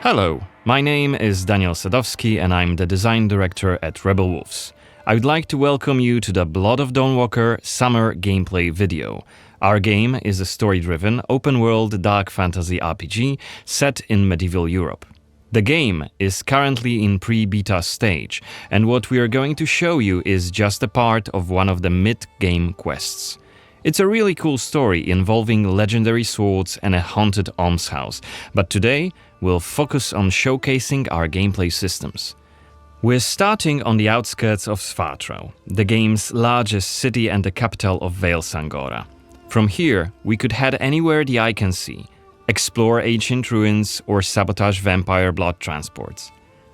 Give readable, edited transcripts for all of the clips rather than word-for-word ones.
Hello, my name is Daniel Sadowski and I'm the design director at Rebel Wolves. I would like to welcome you to the Blood of Dawnwalker summer gameplay video. Our game is a story-driven, open-world dark fantasy RPG set in medieval Europe. The game is currently in pre-beta stage, and what we are going to show you is just a part of one of the mid-game quests. It's a really cool story involving legendary swords and a haunted almshouse, but today we'll focus on showcasing our gameplay systems. We're starting on the outskirts of Svartro, the game's largest city and the capital of Vale Sangora. From here, we could head anywhere the eye can see, explore ancient ruins or sabotage vampire blood transports.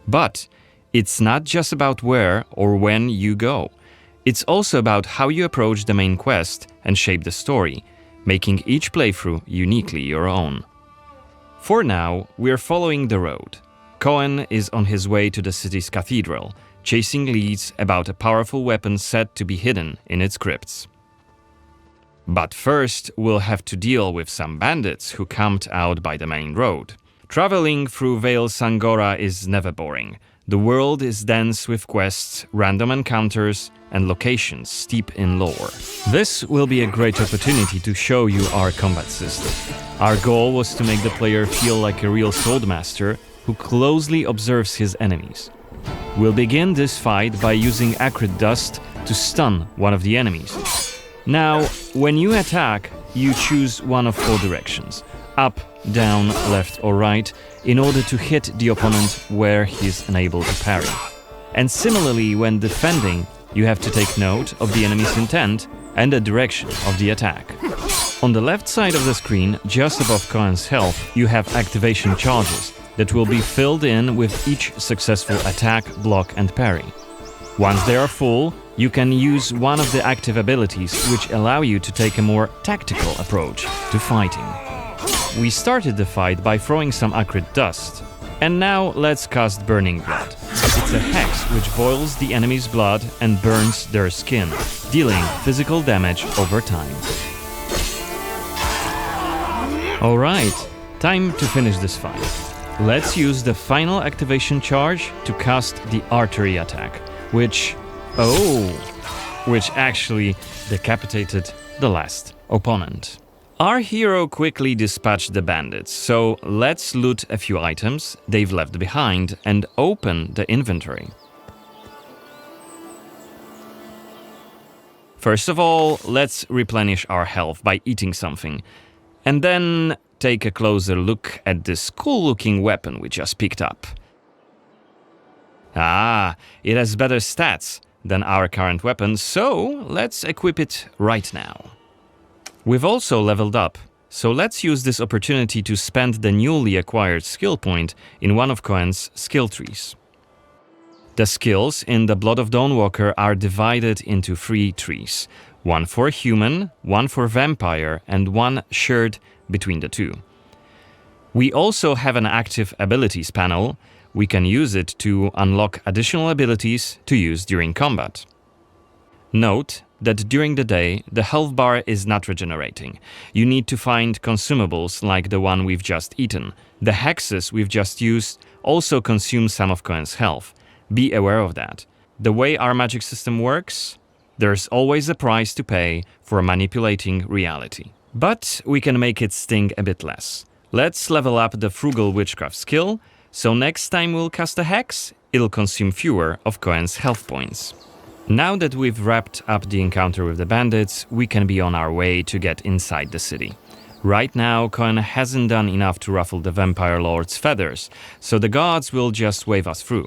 But it's not just about where or when you go. It's also about how you approach the main quest and shape the story, making each playthrough uniquely your own. For now, we're following the road. Cohen is on his way to the city's cathedral, chasing leads about a powerful weapon said to be hidden in its crypts. But first, we'll have to deal with some bandits who camped out by the main road. Traveling through Vale Sangora is never boring. The world is dense with quests, random encounters, and locations steep in lore. This will be a great opportunity to show you our combat system. Our goal was to make the player feel like a real swordmaster who closely observes his enemies. We'll begin this fight by using acrid dust to stun one of the enemies. Now, when you attack, you choose one of four directions: up, down, left or right, in order to hit the opponent where he is unable to parry. And similarly, when defending, you have to take note of the enemy's intent and the direction of the attack. On the left side of the screen, just above Cohen's health, you have activation charges that will be filled in with each successful attack, block and parry. Once they are full, you can use one of the active abilities which allow you to take a more tactical approach to fighting. We started the fight by throwing some acrid dust. And now let's cast Burning Blood. It's a hex which boils the enemy's blood and burns their skin, dealing physical damage over time. Alright, time to finish this fight. Let's use the final activation charge to cast the artery attack, which actually decapitated the last opponent. Our hero quickly dispatched the bandits, so let's loot a few items they've left behind and open the inventory. First of all, let's replenish our health by eating something, and then take a closer look at this cool-looking weapon we just picked up. Ah, it has better stats than our current weapon, so let's equip it right now. We've also leveled up, so let's use this opportunity to spend the newly acquired skill point in one of Cohen's skill trees. The skills in the Blood of Dawnwalker are divided into 3 trees, one for human, one for vampire, and one shared between the two. We also have an active abilities panel. We can use it to unlock additional abilities to use during combat. Note that during the day, the health bar is not regenerating. You need to find consumables like the one we've just eaten. The hexes we've just used also consume some of Cohen's health. Be aware of that. The way our magic system works, there's always a price to pay for manipulating reality. But we can make it sting a bit less. Let's level up the Frugal Witchcraft skill, so next time we'll cast a hex, it'll consume fewer of Cohen's health points. Now that we've wrapped up the encounter with the bandits, we can be on our way to get inside the city. Right now, Cohen hasn't done enough to ruffle the vampire lord's feathers, so the guards will just wave us through.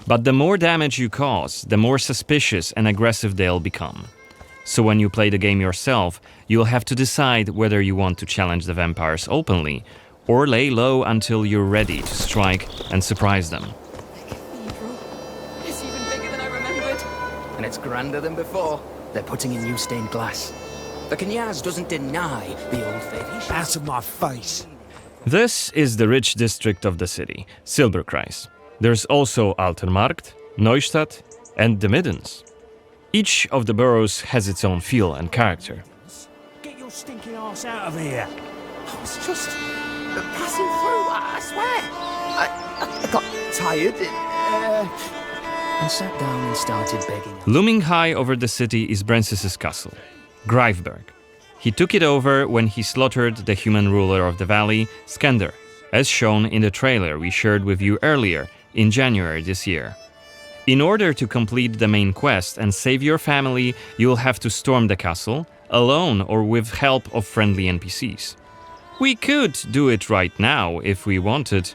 But the more damage you cause, the more suspicious and aggressive they'll become. So when you play the game yourself, you'll have to decide whether you want to challenge the vampires openly, or lay low until you're ready to strike and surprise them. And it's grander than before. They're putting in new stained glass. The Knyaz doesn't deny the old faith. Out of my face! This is the rich district of the city, Silberkreis. There's also Altenmarkt, Neustadt, and the Middens. Each of the boroughs has its own feel and character. Get your stinking ass out of here! I was just passing through, I swear. I got tired and sat down and started begging. Looming high over the city is Brancis's castle, Greifberg. He took it over when he slaughtered the human ruler of the valley, Skender, as shown in the trailer we shared with you earlier in January this year. In order to complete the main quest and save your family, you'll have to storm the castle, alone or with help of friendly NPCs. We could do it right now if we wanted,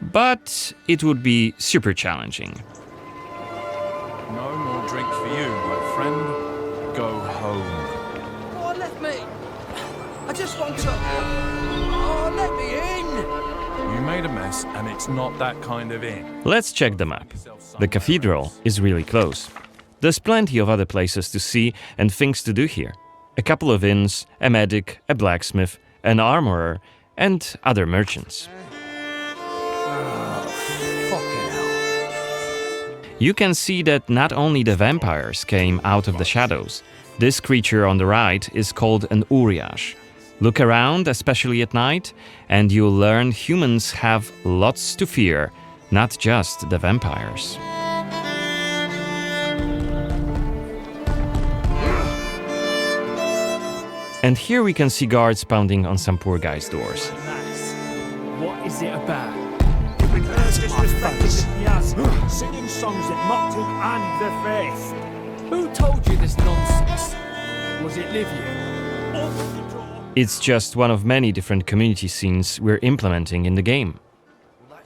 but it would be super challenging. No more drink for you, my friend. Go home. Oh, let me. I just want to. Oh, let me in. You made a mess, and it's not that kind of inn. Let's check the map. The cathedral is really close. There's plenty of other places to see and things to do here. A couple of inns, a medic, a blacksmith, an armorer, and other merchants. Fucking hell. You can see that not only the vampires came out of the shadows. This creature on the right is called an Uriash. Look around, especially at night, and you'll learn humans have lots to fear, not just the vampires. And here we can see guards pounding on some poor guy's doors. What is it about? Singing songs that mocked him and the faith. Who told you this nonsense? Was it Livia? It's just one of many different community scenes we're implementing in the game.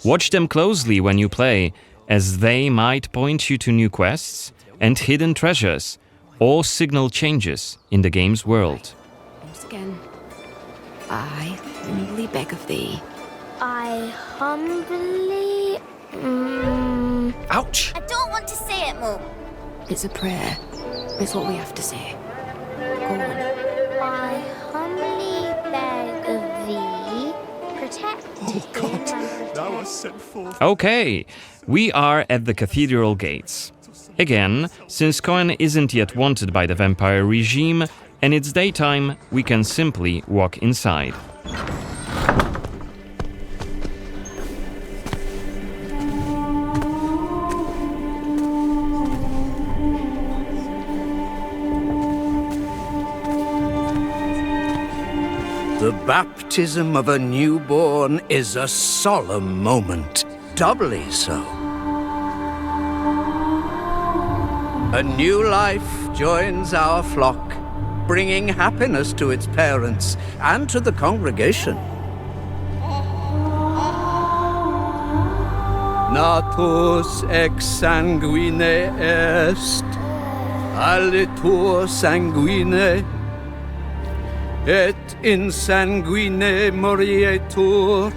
Watch them closely when you play, as they might point you to new quests and hidden treasures, or signal changes in the game's world. Once again, I humbly beg of thee. I humbly... Ouch. I don't want to say it, Mum. It's a prayer. It's what we have to say. Go on. I humbly beg of thee, protect Okay, we are at the cathedral gates. Again, since Cohen isn't yet wanted by the vampire regime and it's daytime, we can simply walk inside. The baptism of a newborn is a solemn moment, doubly so. A new life joins our flock, bringing happiness to its parents and to the congregation. Natus ex sanguine est, alitur sanguine, et in sanguine morietur.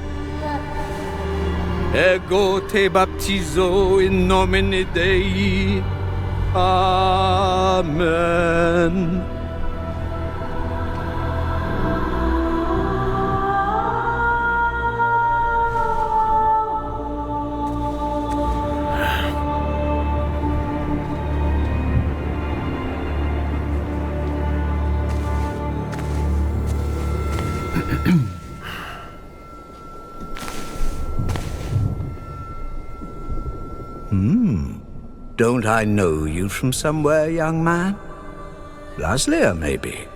Ego te baptizo in nomine Dei. Amen. Don't I know you from somewhere, young man? Laslia, maybe?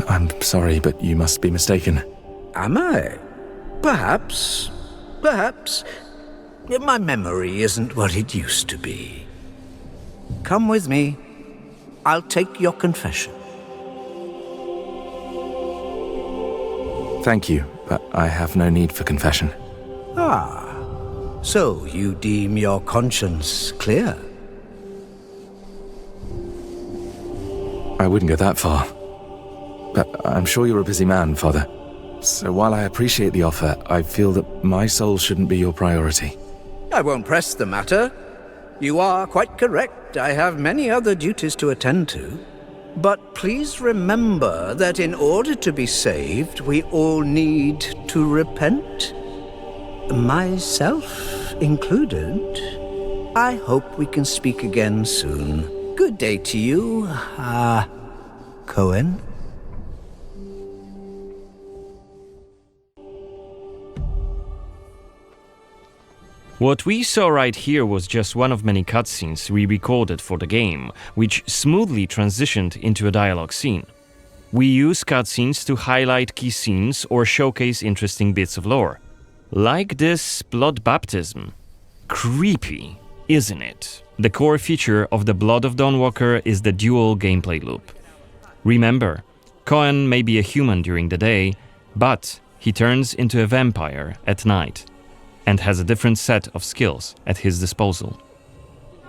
I'm sorry, but you must be mistaken. Am I? Perhaps. Perhaps. My memory isn't what it used to be. Come with me. I'll take your confession. Thank you, but I have no need for confession. Ah. So you deem your conscience clear? I wouldn't go that far. But I'm sure you're a busy man, Father. So while I appreciate the offer, I feel that my soul shouldn't be your priority. I won't press the matter. You are quite correct. I have many other duties to attend to. But please remember that in order to be saved, we all need to repent. Myself included. I hope we can speak again soon. Good day to you, Cohen. What we saw right here was just one of many cutscenes we recorded for the game, which smoothly transitioned into a dialogue scene. We use cutscenes to highlight key scenes or showcase interesting bits of lore. Like this blood baptism. Creepy, isn't it? The core feature of the Blood of Dawnwalker is the dual gameplay loop. Remember, Cohen may be a human during the day, but he turns into a vampire at night and has a different set of skills at his disposal.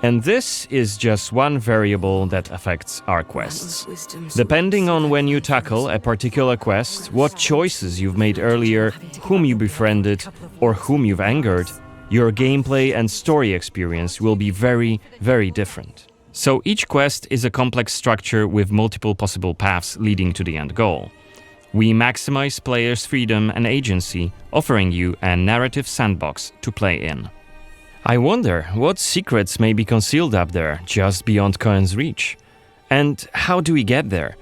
And this is just one variable that affects our quests. Depending on when you tackle a particular quest, what choices you've made earlier, whom you befriended, or whom you've angered, your gameplay and story experience will be very, very different. So each quest is a complex structure with multiple possible paths leading to the end goal. We maximize players' freedom and agency, offering you a narrative sandbox to play in. I wonder what secrets may be concealed up there, just beyond Cohen's reach. And how do we get there?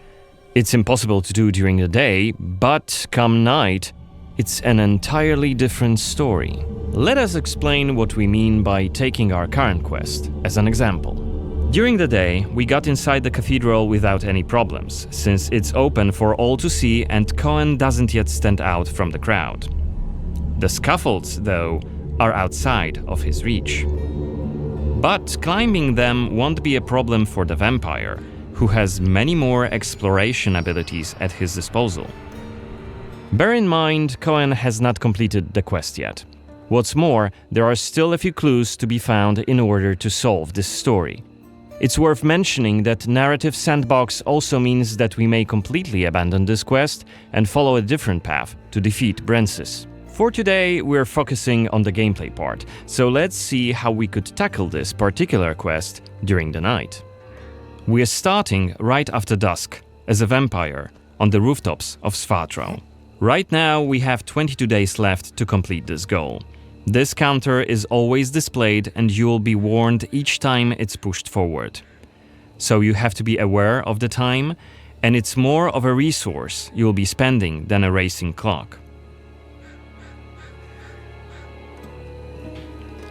It's impossible to do during the day, but come night, it's an entirely different story. Let us explain what we mean by taking our current quest as an example. During the day, we got inside the cathedral without any problems, since it's open for all to see and Cohen doesn't yet stand out from the crowd. The scaffolds, though, are outside of his reach. But climbing them won't be a problem for the vampire, who has many more exploration abilities at his disposal. Bear in mind, Cohen has not completed the quest yet. What's more, there are still a few clues to be found in order to solve this story. It's worth mentioning that narrative sandbox also means that we may completely abandon this quest and follow a different path to defeat Brensis. For today, we're focusing on the gameplay part, so let's see how we could tackle this particular quest during the night. We're starting right after dusk, as a vampire, on the rooftops of Svatro. Right now, we have 22 days left to complete this goal. This counter is always displayed and you will be warned each time it's pushed forward. So you have to be aware of the time, and it's more of a resource you'll be spending than a racing clock.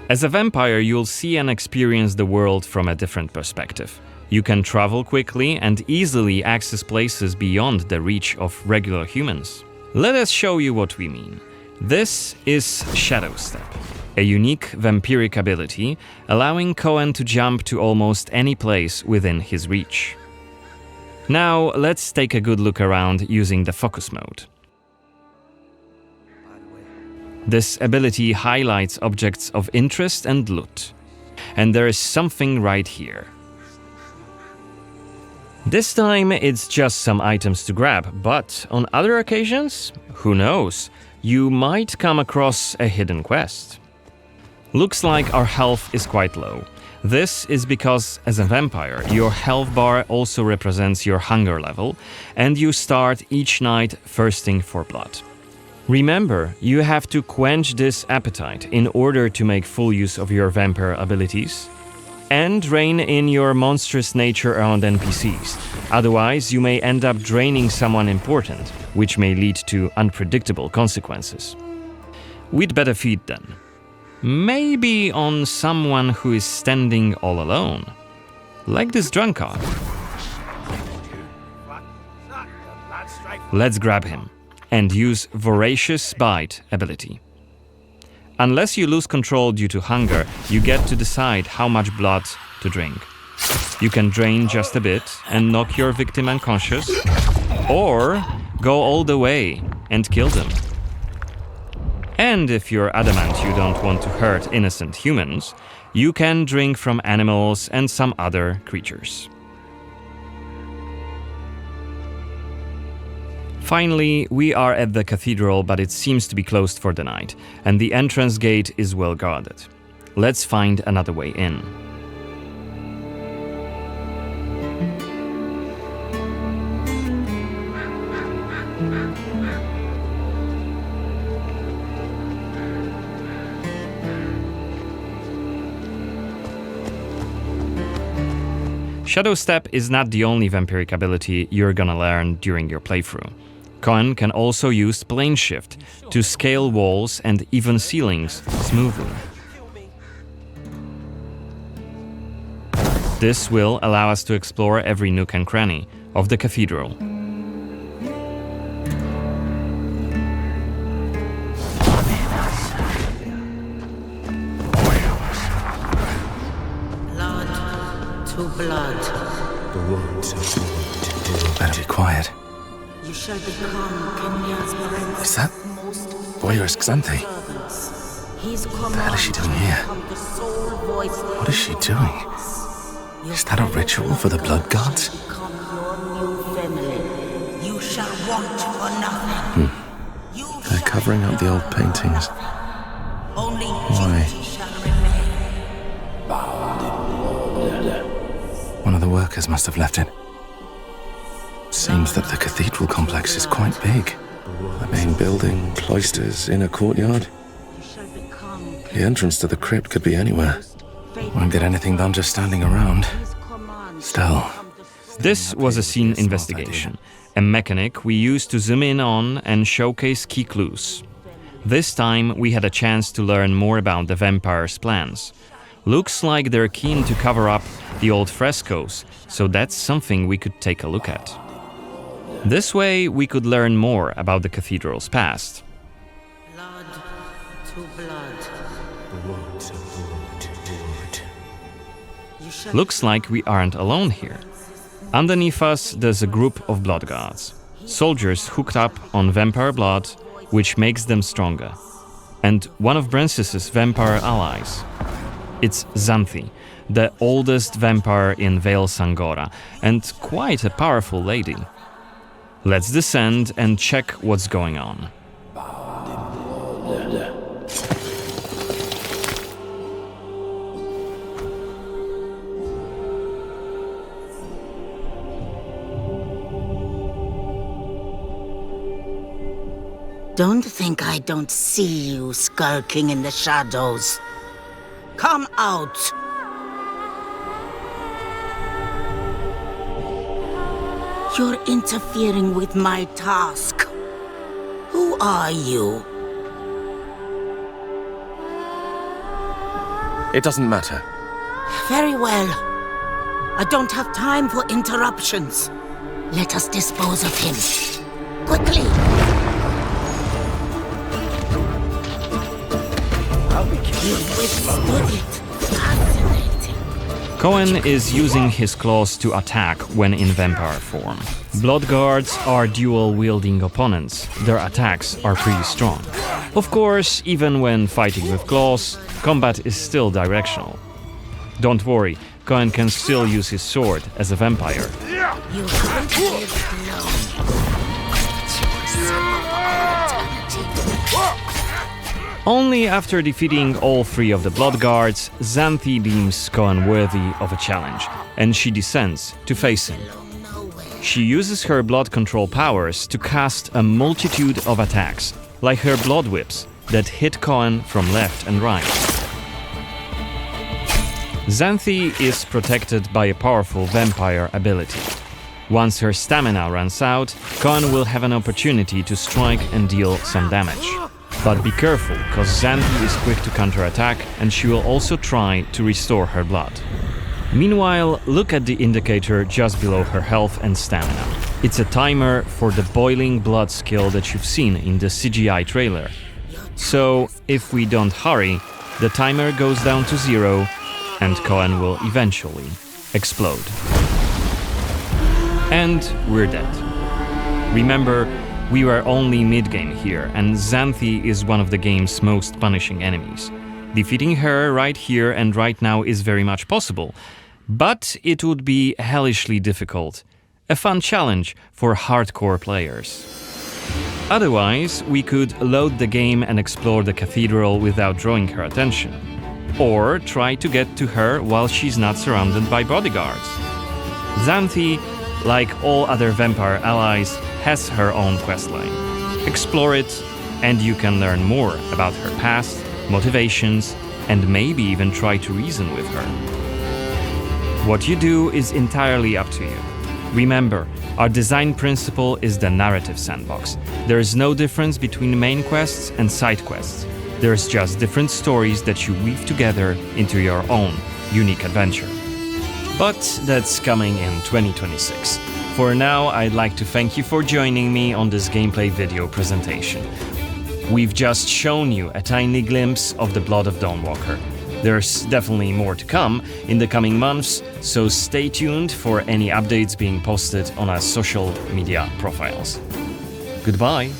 As a vampire, you'll see and experience the world from a different perspective. You can travel quickly and easily access places beyond the reach of regular humans. Let us show you what we mean. This is Shadow Step, a unique vampiric ability allowing Cohen to jump to almost any place within his reach. Now let's take a good look around using the focus mode. This ability highlights objects of interest and loot. And there is something right here. This time it's just some items to grab, but on other occasions, who knows? You might come across a hidden quest. Looks like our health is quite low. This is because, as a vampire, your health bar also represents your hunger level, and you start each night thirsting for blood. Remember, you have to quench this appetite in order to make full use of your vampire abilities, and rein in your monstrous nature around NPCs. Otherwise, you may end up draining someone important, which may lead to unpredictable consequences. We'd better feed then. Maybe on someone who is standing all alone. Like this drunkard. Let's grab him and use Voracious Bite ability. Unless you lose control due to hunger, you get to decide how much blood to drink. You can drain just a bit and knock your victim unconscious, or go all the way and kill them. And if you're adamant you don't want to hurt innocent humans, you can drink from animals and some other creatures. Finally, we are at the cathedral, but it seems to be closed for the night, and the entrance gate is well guarded. Let's find another way in. Shadow Step is not the only vampiric ability you're gonna learn during your playthrough. Cohen can also use Plane Shift to scale walls and even ceilings smoothly. This will allow us to explore every nook and cranny of the cathedral. Blood to blood. Better be quiet. You shall become Kenya's prince. Is that voyeurist Xanthi? What the hell is she doing here? What is she doing? Is that a ritual for the blood gods? Become your new family. You shall want for nothing. They're covering up the old paintings. Only Why? duty shall remain. One of the workers must have left it. Seems that the cathedral complex is quite big. The main building, cloisters, inner courtyard. You shall become The entrance to the crypt could be anywhere. Won't get anything done just standing around. his command. Still. This was a scene investigation, a mechanic we used to zoom in on and showcase key clues. This time we had a chance to learn more about the vampire's plans. Looks like they're keen to cover up the old frescoes, so that's something we could take a look at. This way we could learn more about the cathedral's past. Blood to blood. You shall Looks like we aren't alone here. Underneath us there's a group of blood guards, soldiers hooked up on vampire blood, which makes them stronger. And one of Brances's vampire allies. It's Xanthi, the oldest vampire in Vale Sangora, and quite a powerful lady. Let's descend and check what's going on. Don't think I don't see you skulking in the shadows. Come out! You're interfering with my task. Who are you? It doesn't matter. Very well. I don't have time for interruptions. Let us dispose of him. Quickly! You've withstood it. Fascinating. Cohen is using his claws to attack when in vampire form. Blood guards are dual-wielding opponents. Their attacks are pretty strong. Of course, even when fighting with claws, combat is still directional. Don't worry, Cohen can still use his sword as a vampire. You haven't lived long. Only after defeating all three of the blood guards, Xanthi deems Cohen worthy of a challenge, and she descends to face him. She uses her blood control powers to cast a multitude of attacks, like her blood whips, that hit Cohen from left and right. Xanthi is protected by a powerful vampire ability. Once her stamina runs out, Cohen will have an opportunity to strike and deal some damage. But be careful, cause Xanthi is quick to counterattack and she will also try to restore her blood. Meanwhile, look at the indicator just below her health and stamina. It's a timer for the boiling blood skill that you've seen in the CGI trailer. So, if we don't hurry, the timer goes down to 0 and Cohen will eventually explode. And we're dead. Remember, we were only mid-game here, and Xanthi is one of the game's most punishing enemies. Defeating her right here and right now is very much possible, but it would be hellishly difficult. A fun challenge for hardcore players. Otherwise, we could load the game and explore the cathedral without drawing her attention. Or try to get to her while she's not surrounded by bodyguards. Xanthi, like all other vampire allies, has her own questline. Explore it, and you can learn more about her past, motivations, and maybe even try to reason with her. What you do is entirely up to you. Remember, our design principle is the narrative sandbox. There is no difference between main quests and side quests. There's just different stories that you weave together into your own unique adventure. But that's coming in 2026. For now, I'd like to thank you for joining me on this gameplay video presentation. We've just shown you a tiny glimpse of the Blood of Dawnwalker. There's definitely more to come in the coming months, so stay tuned for any updates being posted on our social media profiles. Goodbye!